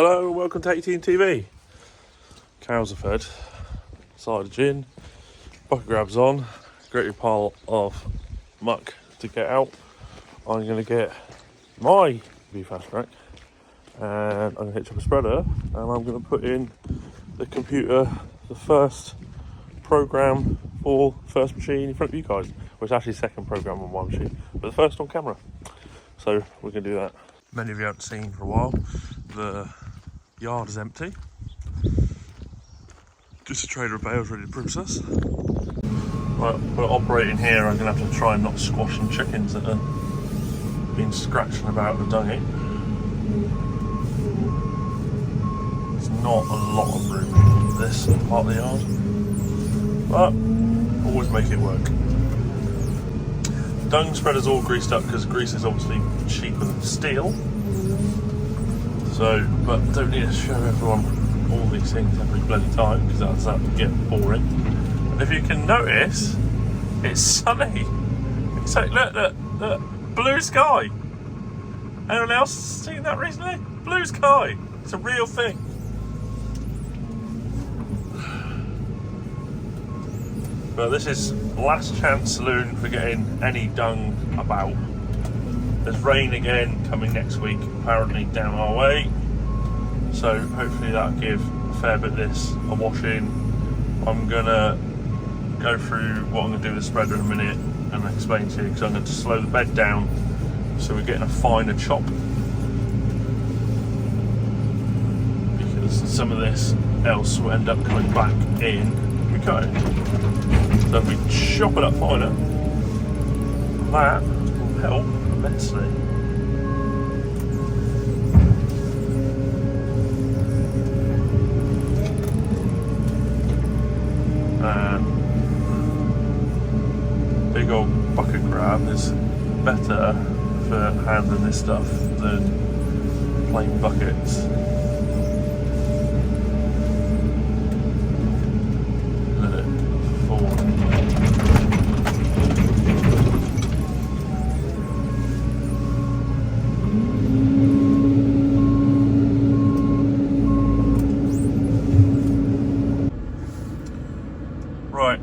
Hello and welcome to Thehayteamtv. Cows are fed, side gin, bucket grabs on, great pile of muck to get out. I'm going to get my JCB Fastrac and I'm going to hitch up a spreader and I'm going to put in the computer, the first program for first machine in front of you guys. Well, it's actually second program on one machine, but the first on camera. So we're going to do that. Many of you haven't seen for a while. The yard is empty. Just a trailer of bales ready to process. Right, we're operating here. I'm going to have to try and not squash some chickens that have been scratching about the dungy. There's not a lot of room in this part of the yard, but always make it work. Dung spreader's all greased up because grease is obviously cheaper than steel. So, but don't need to show everyone all these things every bloody time because that would get boring. And if you can notice, it's sunny. It's like, look, blue sky. Anyone else seen that recently? Blue sky. It's a real thing. But this is last chance saloon for getting any dung about. There's rain again coming next week, apparently down our way. So hopefully that'll give a fair bit of this a wash in. I'm gonna go through what I'm gonna do with the spreader in a minute and explain to you, because I'm going to slow the bed down so we're getting a finer chop. Because some of this else will end up coming back in the cutting. So if we chop it up finer, that will help immensely. And big old bucket grab is better for handling this stuff than plain buckets. Let it fall. Right,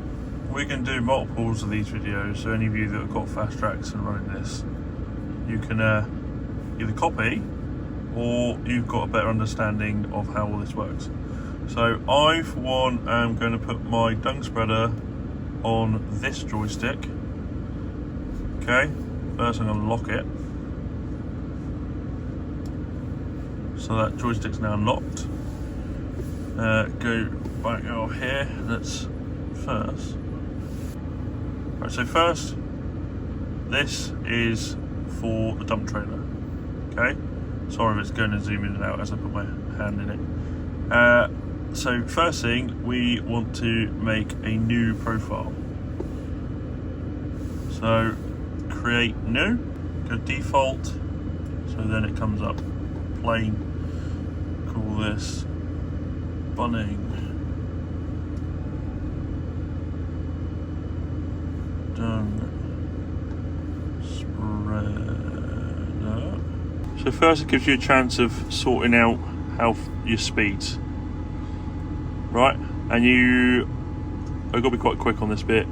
we can do multiples of these videos, so any of you that have got Fastracs and running this, you can either copy or you've got a better understanding of how all this works. So I, for one, am going to put my dung spreader on this joystick. Okay, first I'm going to lock it. So that joystick's now locked. Go back over here, that's first. Right, so first, this is for the dump trailer. Okay, sorry if it's going to zoom in and out as I put my hand in it. So first thing, we want to make a new profile. So create new, go default, so then it comes up plain. Call this bunning. Dung spreader. So first it gives you a chance of sorting out your speeds, right? And I've got to be quite quick on this bit,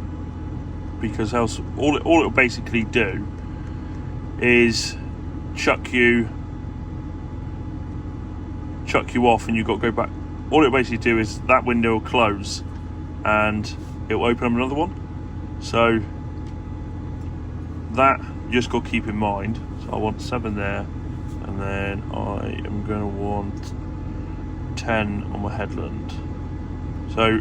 because else all it will basically do is chuck you off, and you've got to go back. All it will basically do is that window will close and it will open up another one. So that you just got to keep in mind. So I want 7 there, and then I am going to want 10 on my headland. So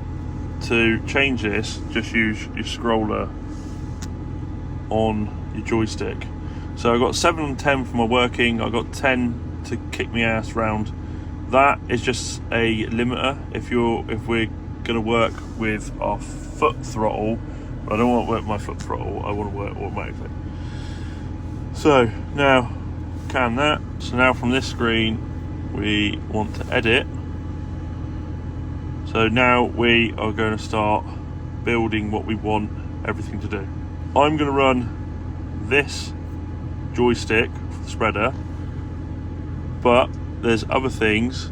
to change this, just use your scroller on your joystick. So I got 7 and 10 for my working. I got 10 to kick my ass round. That is just a limiter. If we're going to work with our foot throttle, I don't want to work my foot throttle, I want to work automatically. So now, can that. So now from this screen, we want to edit. So now we are going to start building what we want everything to do. I'm going to run this joystick for the spreader, but there's other things.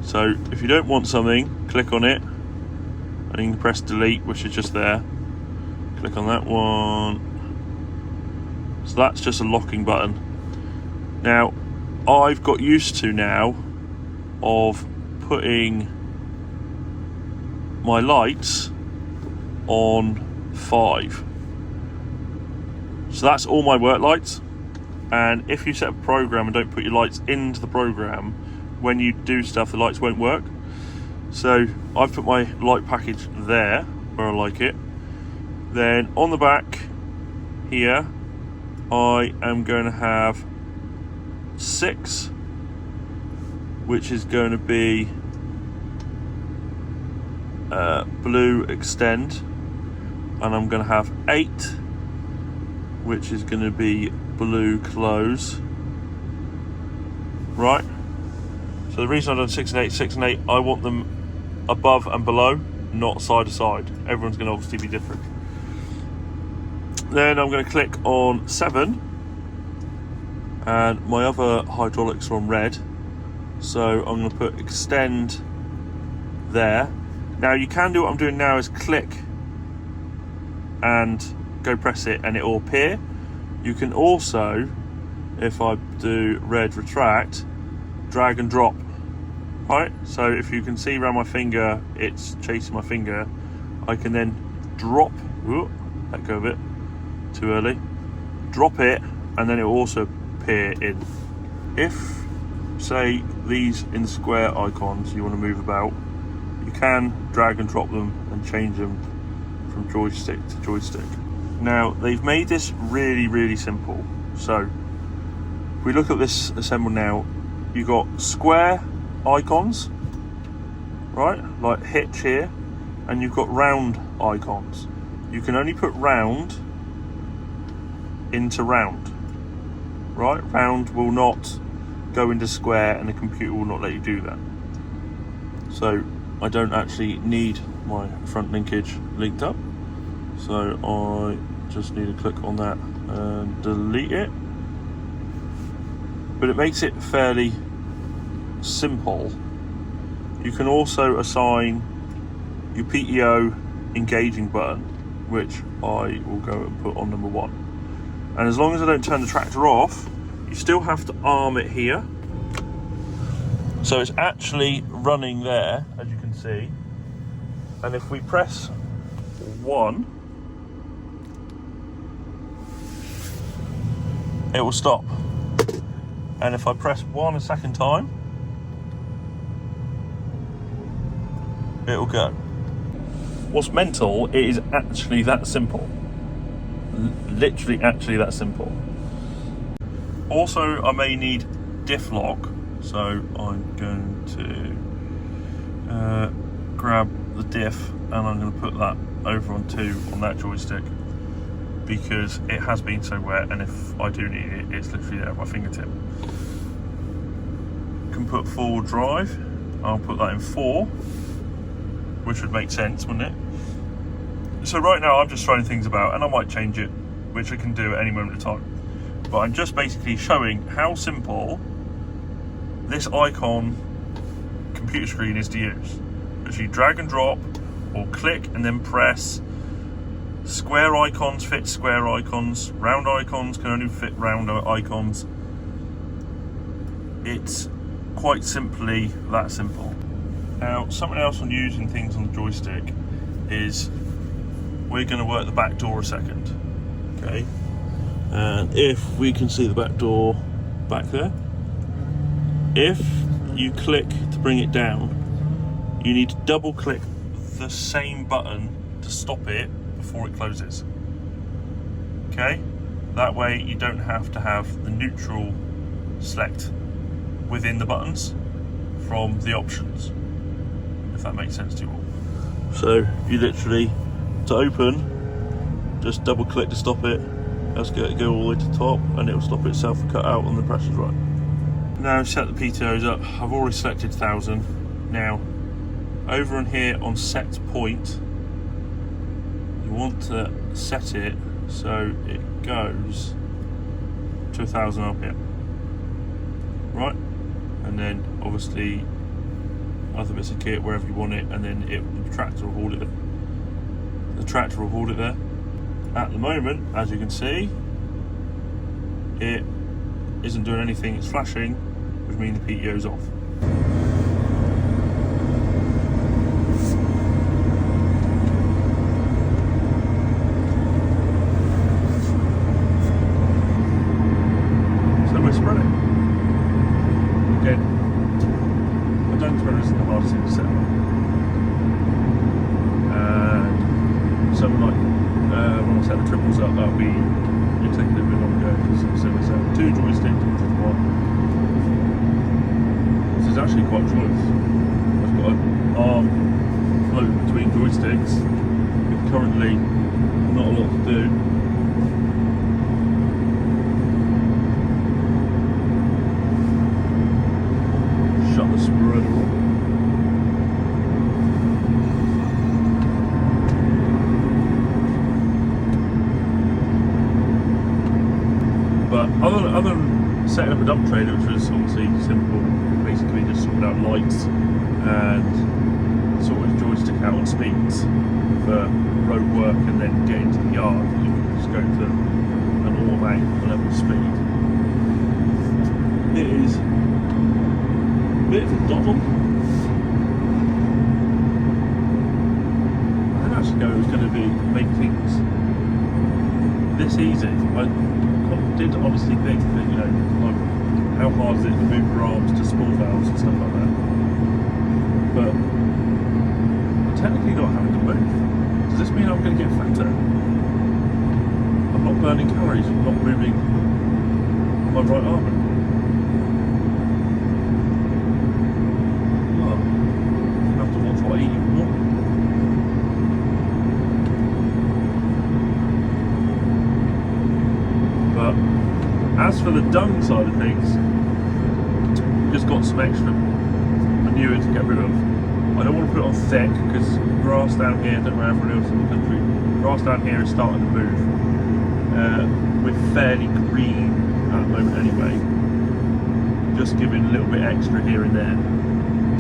So if you don't want something, click on it and you can press delete, which is just there. Click on that one. So that's just a locking button. Now I've got used to now of putting my lights on 5. So that's all my work lights. And if you set a program and don't put your lights into the program, when you do stuff, the lights won't work. So I've put my light package there where I like it. Then on the back here, I am going to have 6, which is going to be blue extend, and I'm going to have 8, which is going to be blue close. Right, so the reason I've done 6 and 8, 6 and 8, I want them above and below, not side to side. Everyone's going to obviously be different. Then I'm going to click on 7, and my other hydraulics are on red, so I'm going to put extend there. Now you can do what I'm doing now is click and go press it and it will appear. You can also, if I do red retract, drag and drop. Right, so if you can see around my finger, it's chasing my finger. I can then drop, let go of it, too early, drop it, and then it will also appear in. If, say, these in square icons you want to move about, you can drag and drop them and change them from joystick to joystick. Now, they've made this really, really simple. So, if we look at this assemble now, you've got square icons, right, like hitch here, and you've got round icons. You can only put round into round, right? Round will not go into square and the computer will not let you do that. So I don't actually need my front linkage linked up, so I just need to click on that and delete it. But it makes it fairly simple. You can also assign your PTO engaging button, which I will go and put on number 1. And as long as I don't turn the tractor off, you still have to arm it here. So it's actually running there, as you can see. And if we press 1, it will stop. And if I press 1 a second time, it will go. What's mental, it is actually that simple. Literally actually that simple. Also, I may need diff lock, so I'm going to grab the diff and I'm going to put that over on 2 on that joystick, because it has been so wet, and if I do need it, it's literally there at my fingertip. Can put forward drive, I'll put that in 4, which would make sense, wouldn't it? So right now I'm just throwing things about, and I might change it, which I can do at any moment of time. But I'm just basically showing how simple this icon computer screen is to use. As you drag and drop, or click and then press. Square icons fit square icons, round icons can only fit round icons. It's quite simply that simple. Now, something else on using things on the joystick is we're going to work the back door a second, okay? And if we can see the back door back there, if you click to bring it down, you need to double click the same button to stop it before it closes, okay? That way you don't have to have the neutral select within the buttons from the options, if that makes sense to you all. So you literally, to open, just double click to stop it. Let's get it go all the way to the top, and it will stop itself and cut out when the pressure's right. Now set the PTOs up. I've already selected 1000. Now over in here on set point, you want to set it so it goes to 1000 RPM. right? And then obviously other bits of kit wherever you want it, and then the tractor will hold it. The tractor will hold it there. At the moment, as you can see, it isn't doing anything. It's flashing, which means the PTO's off. So we're spreading. Again, my dung spreader isn't the hardest thing to set up. And something like when I set the triples up, it'll take a little bit longer because it's set 2 joysticks instead of 1. This is actually quite choice. I've got an arm float between joysticks with currently not a lot to do. Shut the spreader off. But other than setting up a dump trailer, which was obviously simple, basically just sorting out lights and sorting joystick out on speeds for road work, and then getting to the yard, you can just go to an automatic level speed. It is a bit of a doddle. I didn't actually know it was going to make things this easy. I did honestly think that, you know, like, how hard is it to move your arms to small valves and stuff like that? But I'm technically not having to move. Does this mean I'm going to get fatter? I'm not burning calories from not moving my right arm. Oh, I have to watch what I eat even more. But as for the dung side of things, just got some extra manure to get rid of. I don't want to put it on thick because grass down here, I don't know where everyone else in the country, grass down here is starting to move. We're fairly green at the moment anyway, just giving a little bit extra here and there.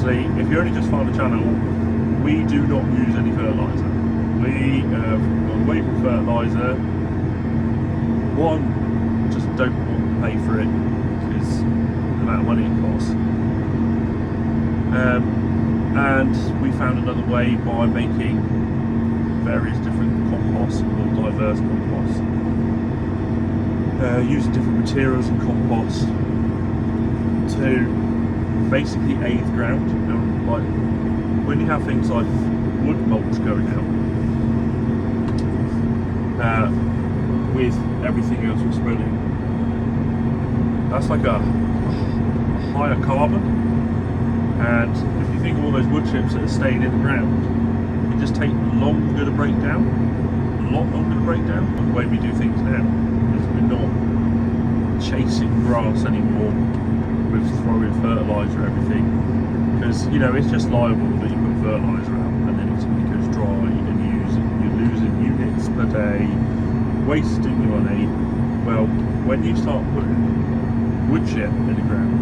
So if you only just found the channel, we do not use any fertilizer. We have gone away from fertilizer. One, just don't want to pay for it because the amount of money it costs. And we found another way by making various different composts, more diverse composts, using different materials and composts to basically aid the ground. You know, like when you have things like wood mulch going out, with everything else we're spreading, that's like a higher carbon, and if you think of all those wood chips that are staying in the ground, it just takes longer to break down, a lot longer to break down the way we do things now, because we're not chasing grass anymore with throwing fertilizer and everything, because, you know, it's just liable that you put fertilizer out and then it suddenly goes dry and you're losing units per day, wasting your money. Well, when you start putting wood chip in the ground,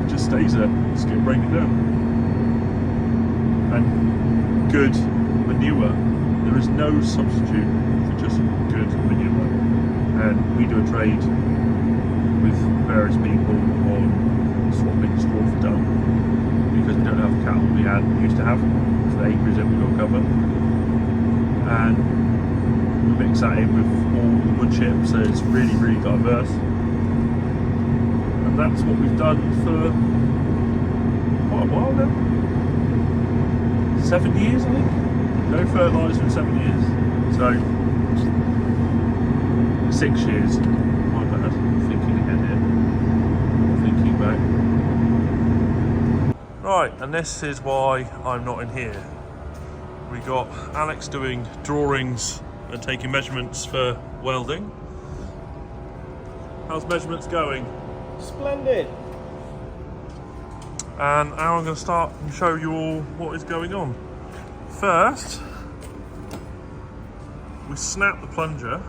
it just stays there, it's going to break it down. And good manure, there is no substitute for just good manure. And we do a trade with various people on swapping straw for dung, because we don't have the cattle we used to have for the acreage that we got covered. And mix that in with all the wood chips, so it's really, really diverse. And that's what we've done for quite a while now. 7 years, I think. No fertiliser in 7 years. So 6 years. My bad. Thinking ahead here. Thinking back. Right, and this is why I'm not in here. We got Alex doing drawings and taking measurements for welding. How's measurements going? Splendid. And now I'm going to start and show you all what is going on. First, we snapped the plunger,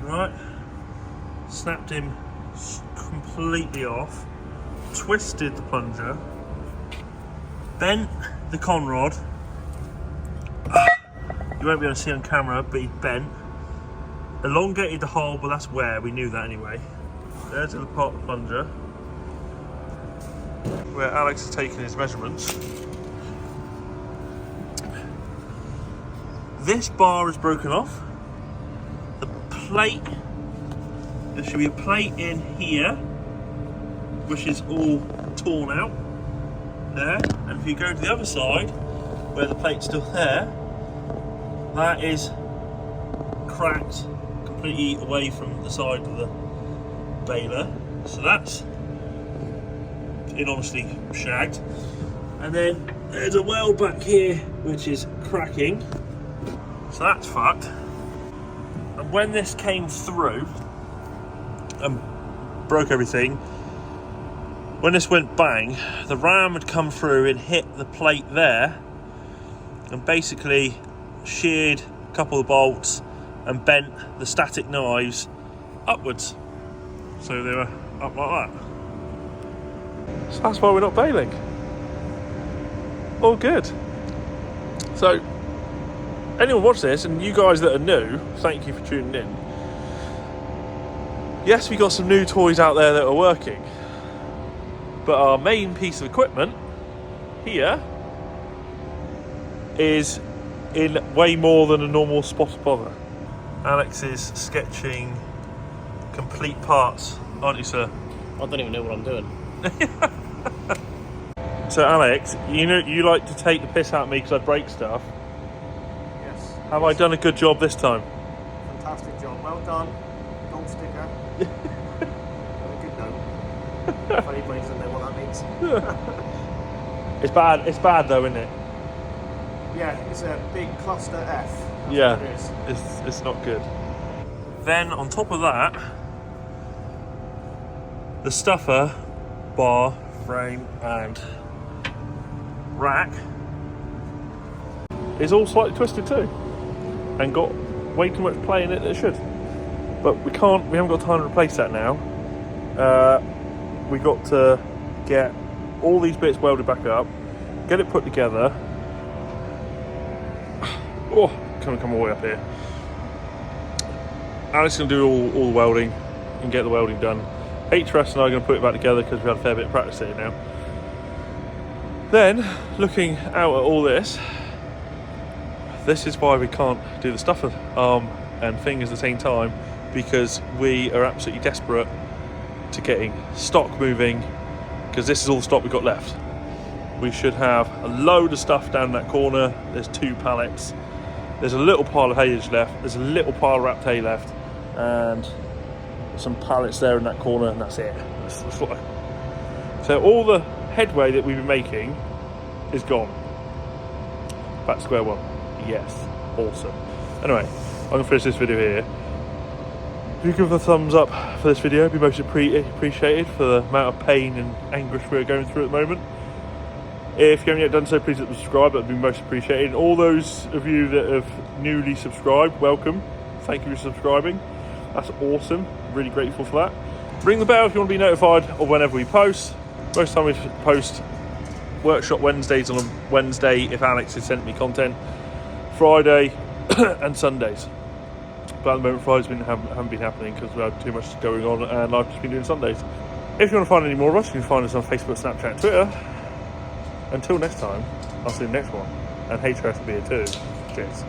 right? Snapped him completely off, twisted the plunger, bent the conrod. You won't be able to see on camera, but he bent, elongated the hole, but that's where we knew that anyway. There's the part of the plunger where Alex has taken his measurements. This bar is broken off. The plate, there should be a plate in here, which is all torn out there. And if you go to the other side, where the plate's still there, that is cracked completely away from the side of the baler. So that's enormously shagged. And then there's a weld back here, which is cracking. So that's fucked. And when this came through and broke everything, when this went bang, the ram had come through and hit the plate there and basically sheared a couple of bolts and bent the static knives upwards. So they were up like that. So that's why we're not baling. All good. So anyone watch this, and you guys that are new, thank you for tuning in. Yes, we got some new toys out there that are working, but our main piece of equipment here is in way more than a normal spot of bother. Alex is sketching complete parts, aren't you, sir? I don't even know what I'm doing. So Alex, you know you like to take the piss out of me because I break stuff. Yes. Have I done a good job this time? Fantastic job. Well done. Gold sticker. On a good note. If anybody doesn't know what that means. It's bad. It's bad though, isn't it? Yeah, it's a big cluster F. That's Yeah, what it is. it's not good. Then on top of that, the stuffer, bar, frame and rack is all slightly twisted too and got way too much play in it than it should. But we haven't got time to replace that now. We got to get all these bits welded back up, get it put together. Oh, come all the way up here. Alex is going to do all the welding and get the welding done. H-Rest and I are going to put it back together because we've had a fair bit of practice here now. Then, looking out at all this is why we can't do the stuffer arm and thing at the same time, because we are absolutely desperate to getting stock moving, because this is all the stock we've got left. We should have a load of stuff down that corner. There's 2 pallets. There's a little pile of haylage left. There's a little pile of wrapped hay left. And some pallets there in that corner, and that's it. So all the headway that we've been making is gone. Back to square one. Yes. Awesome. Anyway, I'm going to finish this video here. If you give a thumbs up for this video, it'd be most appreciated for the amount of pain and anguish we're going through at the moment. If you haven't yet done so, please hit subscribe. That would be most appreciated. And all those of you that have newly subscribed, welcome. Thank you for subscribing. That's awesome. Really grateful for that. Ring the bell if you want to be notified of whenever we post. Most of the time we post workshop Wednesdays on a Wednesday if Alex has sent me content. Friday and Sundays. But at the moment Fridays haven't been happening because we had too much going on, and I've just been doing Sundays. If you want to find any more of us, you can find us on Facebook, Snapchat and Twitter. Until next time, I'll see you next one. And H-Rest will be here too. Cheers.